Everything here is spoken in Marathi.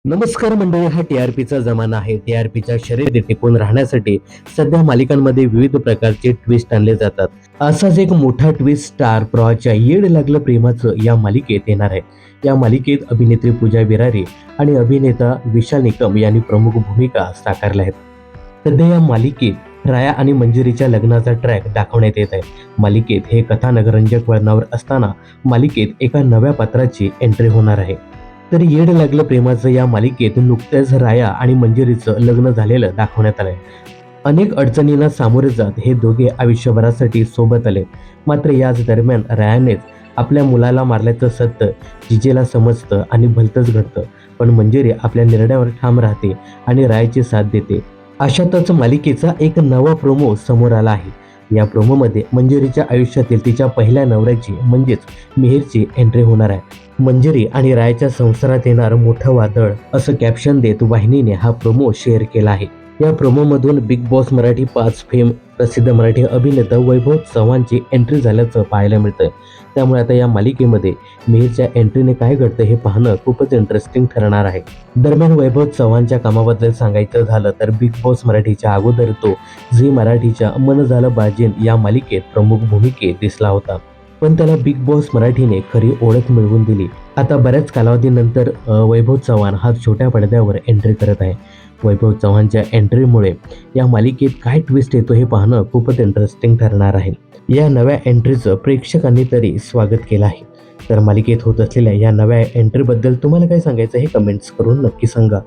नमस्कार मंडळी, हा टीआरपीचा जमाना आहे. टीआरपीच्या शर्यतीत टिकून राहण्यासाठी सध्या मालिकांमध्ये विविध प्रकारचे ट्विस्ट आणले जातात. असाच एक मोठा ट्विस्ट स्टार प्रवाहाच्या येड लागलं प्रेमाचं या मालिकेत येणार आहे. या मालिकेत अभिनेत्री पूजा बिरारी आणि अभिनेता विशाल निकम यांनी प्रमुख भूमिका साकारल्या आहेत. सध्या या मालिकेत राया आणि मंजिरीच्या लग्नाचा ट्रॅक दाखवण्यात येत आहे. मालिकेत हे कथानकरंजक वळणावर असताना मालिकेत एका नव्या पात्राची एंट्री होणार आहे. तर येड लागलं प्रेमाचं या मालिकेत नुकत्याच राया आणि मंजिरीचं लग्न झालेलं दाखवण्यात आलंय. अनेक अडचणींना सामोरे जात हे दोघे आयुष्यभरासाठी सोबत आले. मात्र याच दरम्यान रायानेच आपल्या मुलाला मारल्याचं सत्य जिजेला समजतं आणि भलतंच घडतं. पण मंजिरी आपल्या निर्णयावर ठाम राहते आणि रायाची साथ देते. अशातच मालिकेचा एक नवा प्रोमो समोर आला आहे. या प्रोमोमध्ये मंजिरीच्या आयुष्यातील तिच्या पहिल्या नवऱ्याची म्हणजेच मिहिरची एंट्री होणार आहे. मंजिरी आणि रायच्या संसारात येणार मोठं वादळ असं कॅप्शन देत वाहिनीने हा प्रोमो शेअर केला आहे. या प्रोमोमधून बिग बॉस मराठी 5 फेम प्रसिद्ध मराठी अभिनेता वैभव चव्हाणची एंट्री झाल्याचं पाहायला मिळतंय. त्यामुळे आता या मालिकेमध्ये मिहिरच्या एंट्रीने काय घडतं हे पाहणं खूपच इंटरेस्टिंग ठरणार आहे. दरम्यान वैभव चव्हाणच्या कामाबद्दल सांगायचं झालं तर बिग बॉस मराठीच्या अगोदर तो झी मराठीच्या मन झालं बाजीन या मालिकेत प्रमुख भूमिकेत दिसला होता. पण त्याला बिग बॉस मराठीने खरी ओळख मिळवून दिली. आता बऱ्याच कालावधीनंतर वैभव चव्हाण हा छोट्या पडद्यावर एंट्री करत आहे. वैभव चव्हाणच्या एंट्रीमुळे या मालिकेत काय ट्विस्ट येतो हे पाहणं खूपच इंटरेस्टिंग ठरणार आहे. या नव्या एंट्रीचं प्रेक्षकांनी तरी स्वागत केलं आहे. तर मालिकेत होत असलेल्या या नव्या एंट्रीबद्दल तुम्हाला काय सांगायचं हे कमेंट्स करून नक्की सांगा.